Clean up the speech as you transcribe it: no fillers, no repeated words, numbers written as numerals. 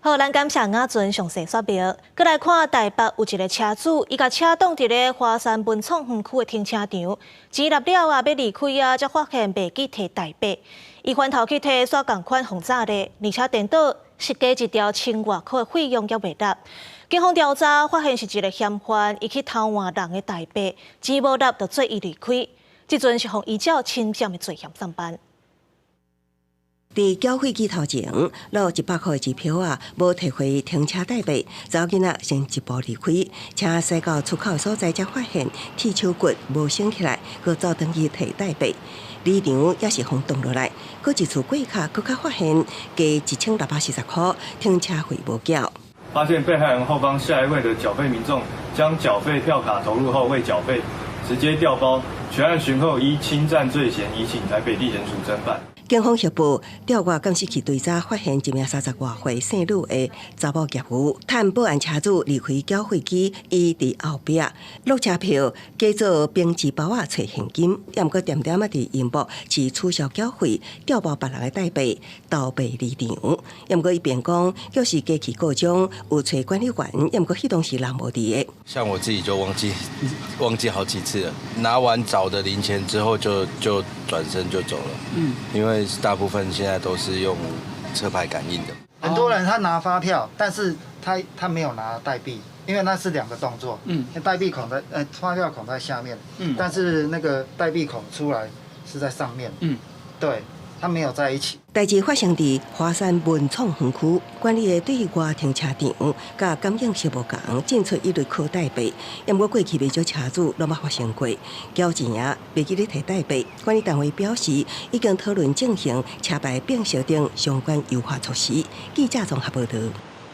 好，咱感谢雅俊详细说明。再来看台北有一个车主，伊甲车挡伫咧华山文创园区的停车场，钱纳了要离开才发现袂记摕台币。伊翻头去摕刷共款轰炸的，而且电脑设计一条1000外块的费用也袂纳。警方调查发现是一个嫌犯，伊去偷换人的台币，钱无纳就做伊离开。即阵是互依照侵占的罪嫌上班。 伫缴费机头前，攞100块的支票无摕回停车代币，查某囡仔先一步离开，车驶到出口所在，才发现铁手骨无升起来，佮走登去摕代币。离场也是轰动落来，佮一次过卡，佮较发现加1640块停车费无缴。发现被害人后方下一位的缴费民众将缴费票卡投入后未缴费，直接调包。全案讯后依侵占罪嫌移请台北地检署侦办。 警方协报调阅监视器对查，发现一名30多岁姓吕的查某业务，趁报案车主离开缴费机，伊伫后壁落车票，假做编织包找现金，也毋过点点伫荧幕是取消缴费，调包别人的代币，倒背离场。也毋过伊辩讲，要是机器故障，有找管理员，也毋过迄当时人无伫的。像我自己就忘记好几次了，拿完找的零钱之后就转身就走了。因为大部分现在都是用车牌感应的。很多人他拿发票，但是他没有拿代币，因为那是2个动作。代币孔在发票孔在下面，但是那个代币孔出来是在上面。对，他没有在一起。 代志发生伫华山文创园区，管理的对外停车场，甲感应是无共，进出一律扣代币。因过过去未少车主拢捌发生过，缴钱袂记咧摕代币。管理单位表示，已经讨论进行车牌变小等相关优化措施。记者综合报道。